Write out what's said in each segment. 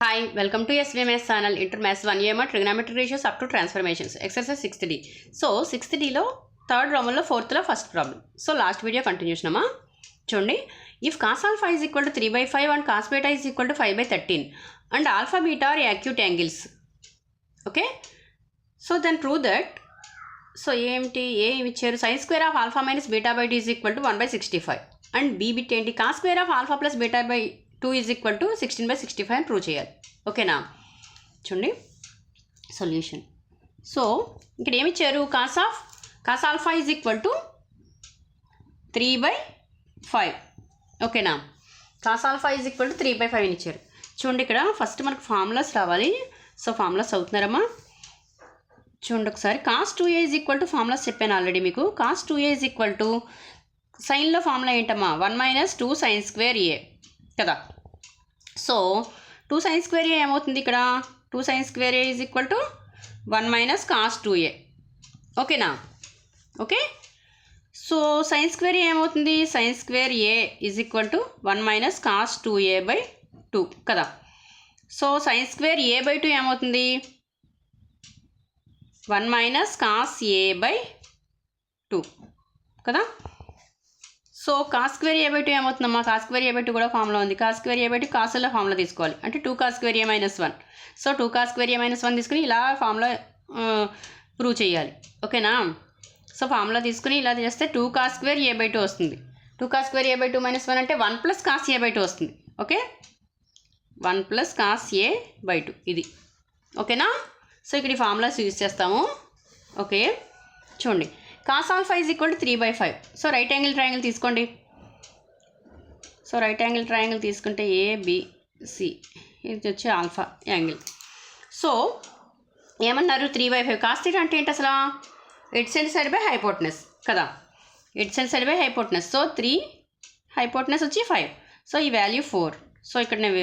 Hi, welcome to SVMS channel Inter Maths 1A trigonometric ratios up to transformations. Exercise 6th D. So 6th D lo third Roman lo fourth lo first problem. So last video continuation amma. Chundi, if cos alpha is equal to 3/5 and cos beta is equal to 5/13 and alpha beta are acute angles. Okay. So then prove that. So A which is sin square of alpha minus beta by 2 is equal to 1/65 and B bit ఏంటి cos square of alpha plus beta by 2 is equal to 16/65 అని prove చేయాలి. ఓకేనా? చూడండి solution. So ఇక్కడ ఏమి ఇచ్చారు? Cos alpha is equal to 3/5. ఓకేనా? Cos alpha is equal to 3/5 అని ఇచ్చారు. చూడండి ఇక్కడ ఫస్ట్ మనకు ఫార్ములాస్ రావాలి. సో ఫార్ములాస్ అవుతున్నారమ్మా. చూడండి ఒకసారి cos 2a is equal to formulas చెప్పాను ఆల్రెడీ మీకు. కాస్ 2a ఈజ్ ఈక్వల్ టు సైన్లో ఫార్ములా ఏంటమ్మా? 1 - 2 sin square a కదా. సో 2 sin square a ఏమవుతుంది ఇక్కడ? 2 sin square a is equal to 1 - cos 2a. ఓకేనా? Okay. So sin square a ఏమవుతుంది? sin square a is equal to 1 - cos 2a/2 కదా. So sin square a/2 ఏమవుతుంది? 1 - cos a/2 కదా. So cos square a/2 ఏమవుతుందమ్మా? Cos square a/2 కూడా formula ఉంది. Cos square a/2 కాసుల్లో formula తీసుకోవాలి. అంటే 2 cos square a - 1. So 2 cos square a - 1 తీసుకుని ఇలా ఫార్ములా ప్రూవ్ చేయాలి. ఓకేనా? సో ఫార్ములా తీసుకుని ఇలా చేస్తే 2 cos square a/2 వస్తుంది. 2 cos square a/2 - 1 అంటే 1 + cos a/2 వస్తుంది. ఓకే, 1 + cos a/2 ఇది. ఓకేనా? సో ఇక్కడ ఈ ఫార్ములాస్ యూజ్ చేస్తాము. ఓకే, చూడండి cos alpha is equal to 3/5. So right angle triangle తీసుకోండి. సో రైట్ యాంగిల్ ట్రయాంగిల్ తీసుకుంటే ABC ఇది వచ్చి ఆల్ఫా యాంగిల్. సో ఏమన్నారు? 3/5. కాస్ థీటా అంటే ఏంటి అసలు? Edge and side by hypotenuse కదా. Edge and side by hypotenuse. So 3 hypotenuse వచ్చి 5. సో ఈ వాల్యూ 4. సో ఇక్కడ నేను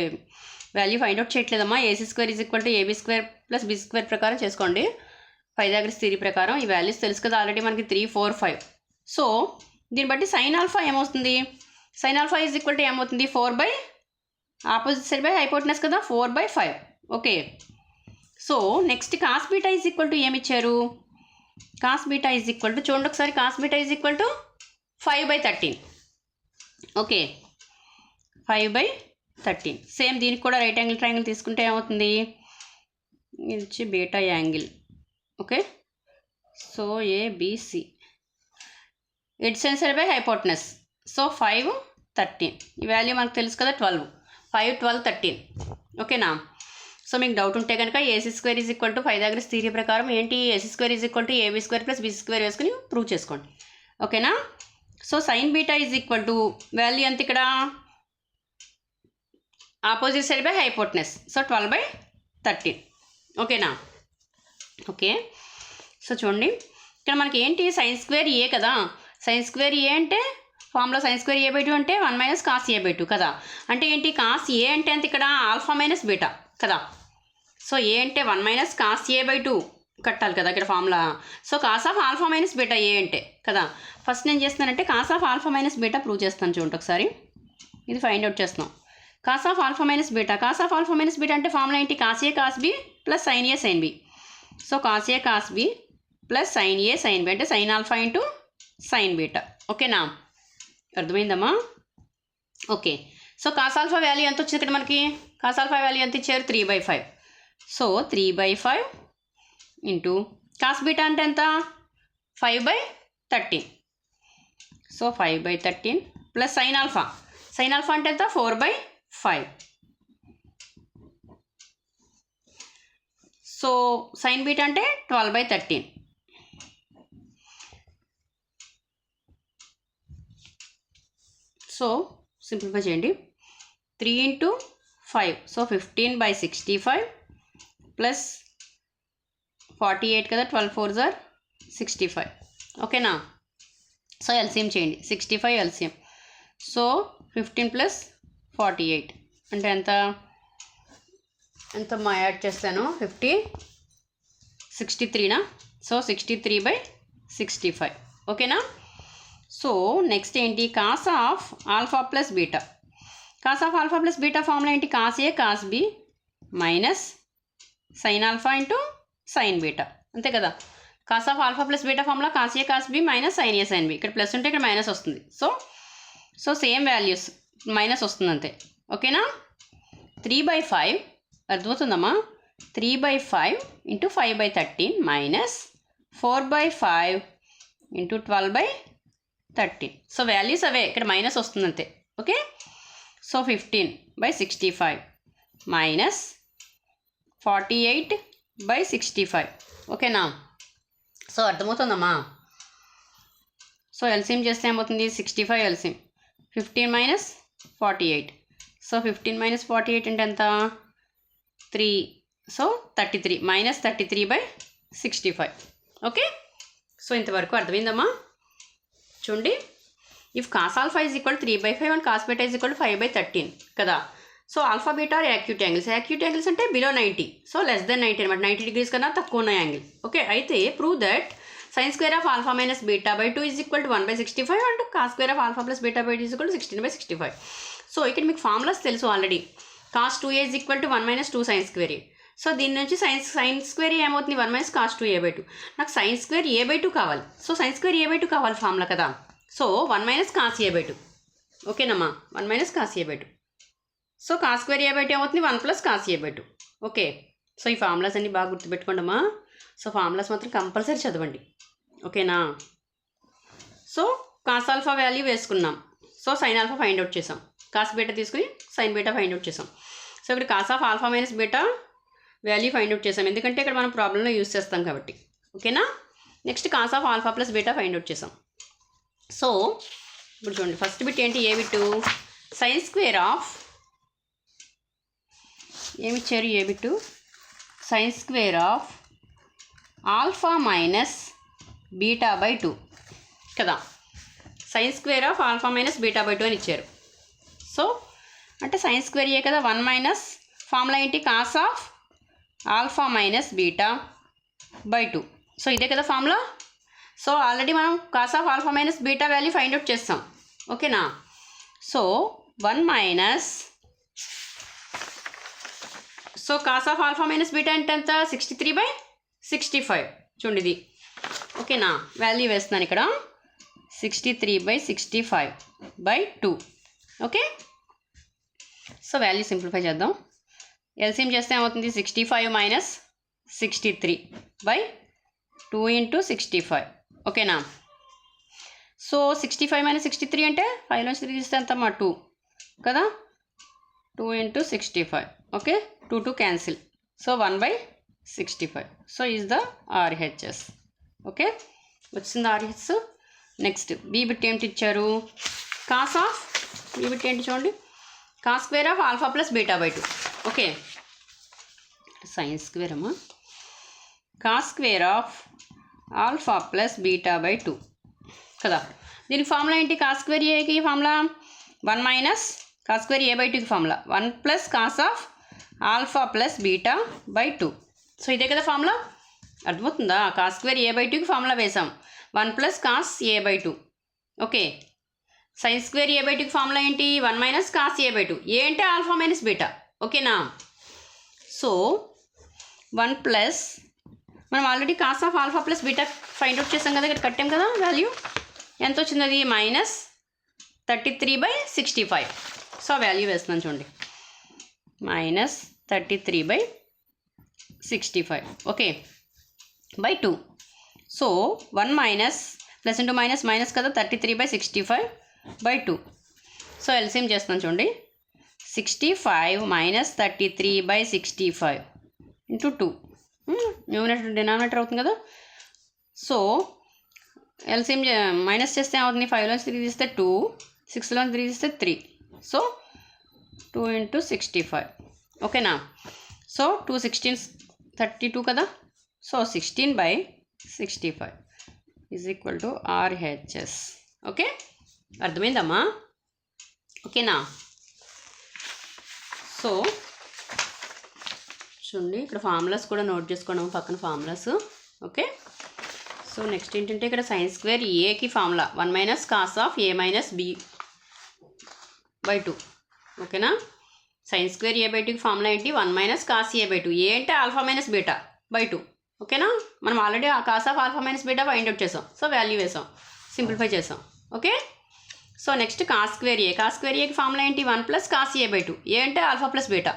వాల్యూ ఫైండ్ అవుట్ చేయట్లేదమ్మా. AC² is equal to AB² + BC² ప్రకారం చేసుకోండి. పైథాగరస్ థియరీ ప్రకారం ఈ వాల్యూస్ తెలుసు కదా ఆల్రెడీ మనకి 3, 4, 5. సో దీన్ని బట్టి సైన్ ఆల్ఫా ఏమవుతుంది? Sine alpha is equal to ఏమవుతుంది? 4 ఆపోజిట్ సైడ్ బై హైపోటెనస్ కదా, 4/5. Okay. So next cos beta is equal to ఏమి ఇచ్చారు? Cos beta is equal to చూడండి ఒకసారి. Cos beta is equal to 5/13. Okay, 5/13. Same దీనికి కూడా right angle triangle తీసుకుంటే ఏమవుతుంది? ఇది వచ్చి beta angle. Okay, so ABC edge and side by hypotenuse. So 5, 13. ఈ వాల్యూ మనకు తెలుసు కదా 12. 5, 12, 13. ఓకేనా? సో మీకు డౌట్ ఉంటే కనుక AC² is equal to Pythagoras theory ప్రకారం ఏంటి? AC² is equal to AB² + BC² వేసుకుని ప్రూవ్ చేసుకోండి. ఓకేనా? So sine beta is equal to value ఎంత ఇక్కడ? Opposite side by hypotenuse. So 12/13. ఓకేనా? ఓకే. సో చూడండి ఇక్కడ మనకి ఏంటి? సైన్ స్క్వేర్ ఏ కదా. సైన్ స్క్వేర్ ఏ అంటే ఫార్ములా సైన్ స్క్వేర్ a/2 అంటే 1 - cos a/2 కదా. అంటే ఏంటి? కాస్ ఏ అంటే అంత ఇక్కడ ఆల్ఫా మైనస్ బీటా కదా. సో ఏ అంటే 1 - cos a/2 కట్టాలి కదా ఇక్కడ formula. So cos of alpha minus beta A అంటే కదా. ఫస్ట్ నేను చేస్తానంటే cos of alpha minus beta prove చేస్తాను. చూడండి ఒకసారి. ఇది ఫైండ్ అవుట్ చేస్తున్నాం. Cos of alpha minus beta. Cos of alpha minus beta అంటే ఫార్ములా ఏంటి? Cos a cos b + sin a sin b. So cos a cos b + sin a sin b అంటే sin alpha into sin beta. ఓకేనా? అర్థమైందమ్మా? Okay. So cos alpha value ఎంత వచ్చింది ఇక్కడ మనకి? Cos alpha value ఎంత ఇచ్చారు? 3/5. సో 3/5 ఇంటూ కాస్ బీటా అంటే ఎంత? 5/13. So 5/13 + sin alpha. sin alpha అంటే ఎంత? 4/5. సో sin బీటా అంటే 12/13. సో సింప్లిఫై చేయండి. 3 × 5. సో 15/65 + 48 కదా. 12 4s are 65. ఓకేనా? సో ఎల్సిఎం చేయండి. 65 ఎల్సిఎం. సో 15 + 48 అంటే ఎంత? ఎంత యాడ్ చేస్తాను? 50, 63నా? సో 63/65. ఓకేనా? సో నెక్స్ట్ ఏంటి? Cos of alpha plus beta. Cos of alpha plus beta formula ఏంటి? Cos A cos B minus sine alpha into sine beta, అంతే కదా. Cos of alpha plus beta formula cos A cos B minus sine A sine B. ఇక్కడ plus ఉంటే ఇక్కడ minus వస్తుంది. So same values minus వస్తుంది అంతే. ఓకేనా. 3/5 అర్థమవుతుందమ్మా. 3/5 into 5/13 minus 4/5 into 12/13. So values అవే, ఇక్కడ మైనస్ వస్తుంది అంతే. ఓకే. So 15/65 minus 48/65. ఓకేనా. సో అర్థమవుతుందమ్మా. సో ఎల్సిఎం చేస్తే ఏమవుతుంది, 65 ఎల్సిఎం 15 మైనస్ 48. సో 15 మైనస్ 48 అంటే ఎంత, 3. So 33 minus 33/65. ఓకే. సో ఇంతవరకు అర్థమైందమ్మా. చూడండి, if cos alpha is equal 3/5 and cos beta is equal 5/13 కదా. So alpha beta are acute angles. Acute angles అంటే బిలో 90, సో లెస్ దెన్ 90 అనమాట. 90 degrees కన్నా తక్కువ ఉన్న యాంగిల్. ఓకే. అయితే prove that sin square of alpha minus beta by 2 is equal to 1/65 and cos square of alpha plus beta by 2 is equal to 16/65. So ఇక్కడ మీకు formulas తెలుసు already. cos 2a is equal to 1 minus 2 sin square a. So దీని నుంచి sin square a ఏమవుతుంది, 1 minus cos 2a/2. నాకు sin square a/2 కావాలి. So sin square a/2 కావాలి formula కదా. So 1 minus cos a/2. ఓకేనమ్మా, 1 minus cos a/2. So cos square a/2 ఏమవుతుంది, 1 plus cos a/2. ఓకే. సో ఈ ఫార్ములాస్ అన్నీ బాగా గుర్తుపెట్టుకోండమ్మా. సో ఫార్ములాస్ మాత్రం కంపల్సరీ చదవండి. ఓకేనా. సో కాస్ ఆల్ఫా వాల్యూ వేసుకున్నాం. So sine alpha find out చేసాం. కాస్ బీటా తీసుకుని సైన్ బీటా ఫైండ్ అవుట్ చేసాం. సో ఇక్కడ cos of alpha minus beta value find out చేసాం, ఎందుకంటే ఇక్కడ మనం ప్రాబ్లంలో యూస్ చేస్తాం కాబట్టి. ఓకేనా. Next cos of alpha plus beta find out చేసాం. సో ఇప్పుడు చూడండి, ఫస్ట్ బిట్ ఏంటి, A bit, sine square of ఏమిచ్చారు, A bit sine square of alpha minus beta by 2 కదా. Sine square of alpha minus beta by 2 అని ఇచ్చారు. So అంటే sign square ఏ కదా, 1 మైనస్ ఫార్ములా ఏంటి, cos of alpha minus beta by 2. So ఇదే కదా formula. So already మనం cos of alpha minus beta value find out చేస్తాం. ఓకేనా. So 1 minus, so cos of alpha minus beta అంటే ఎంత, 63/65. చూడండి ఇది. ఓకేనా. వాల్యూ వేస్తున్నాను ఇక్కడ, 63/65/2. ఓకే. సో వాల్యూ సింప్లిఫై చేద్దాం. ఎల్సిఎం చేస్తే ఏమవుతుంది, 65 మైనస్ 63/2 ఇంటూ 65. ఓకేనా. సో 65 మైనస్ 63 అంటే 5 నుంచి 3 తీస్తే ఎంతమ్మా, 2 కదా. 2 into 65. Okay. 2 cancel. So 1/65. So is the RHS. Okay, వచ్చింది RHS. నెక్స్ట్ బీ బిట్ ఏంటి ఇచ్చారు, కాస్ ఆఫ్, బీ బిట్ ఏంటి చూడండి, cos square of alpha plus beta by 2. Okay. Sine square అమ్మా, cos square of alpha plus beta by 2 కదా. దీనికి formula ఏంటి, cos square ఏకి formula 1 minus cos square A by 2కి formula 1 plus cos of alpha plus beta by 2. So ఇదే కదా formula. అర్థమవుతుందా, cos square A by 2కి ఫార్ములా వేసాం, 1 plus cos A by 2. Okay. Sine square A by 2కి formula ఏంటి, 1 minus cos A by 2. A అంటే alpha minus beta. ఓకేనా. So 1 plus, మనం already cos of alpha plus beta find out చేసాం కదా, ఇక్కడ కట్టాం కదా వాల్యూ. ఎంత వచ్చింది అది, మైనస్ 33/65. సో వాల్యూ వేస్తున్నాను చూడండి, minus 33/65. Okay, by 2. So 1 minus plus into minus minus కదా, 33/65/2. సో ఎల్సిఎం చేస్తున్నాను చూడండి, 65 మైనస్ 33/65 ఇంటూ 2. న్యూమినేటర్ డినామినేటర్ అవుతుంది కదా. సో ఎల్సిఎం మైనస్ చేస్తే ఏమవుతుంది, 5లోంచి 3 తీస్తే 2, 6లోంచి 3 తీస్తే 3. So 2 into 65. ఓకేనా. సో 2 16 32 కదా. So 16/65 is equal to RHS. Okay, అర్థమైందమ్మా. ఓకేనా. సో చూడండి, ఇక్కడ ఫార్ములాస్ కూడా నోట్ చేసుకున్నాము పక్కన ఫార్ములాస్. ఓకే. సో నెక్స్ట్ ఏంటంటే ఇక్కడ సైన్ స్క్వేర్ ఏకి formula 1 minus cos of A minus B by 2. ఓకేనా. సైన్ స్క్వేర్ ఏ బై టూకి ఫార్ములా ఏంటి 1 minus cos A by 2. A అంటే ఆల్ఫా మైనస్ బీటా బై 2. ఓకేనా, మనం ఆల్రెడీ ఆ cos of alpha minus beta find out చేసాం. So value వేసాం, simplify చేసాం. Okay, so next cos square A. Cos square ఏకి ఫార్ములా ఏంటి 1 plus cos A by 2. A అంటే alpha plus beta.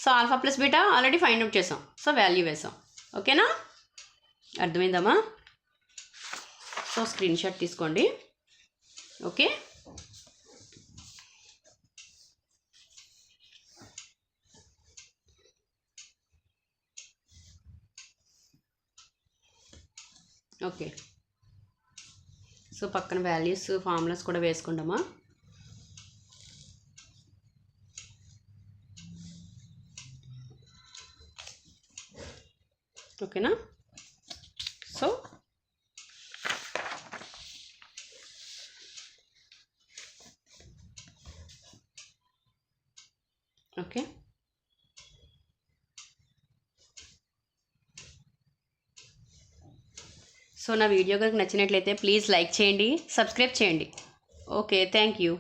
So alpha plus beta already find out చేసాం. So value వేసాం. ఓకేనా, అర్థమైందమ్మా? సో స్క్రీన్ షాట్ తీసుకోండి. Okay, okay. సో పక్కన values formulas కూడా వేసుకుందామా? ఓకేనా, సో ఓకే, సో నా వీడియో కనుక నచ్చినట్లయితే ప్లీజ్ లైక్ చేయండి, సబ్స్క్రైబ్ చేయండి. Okay, thank you.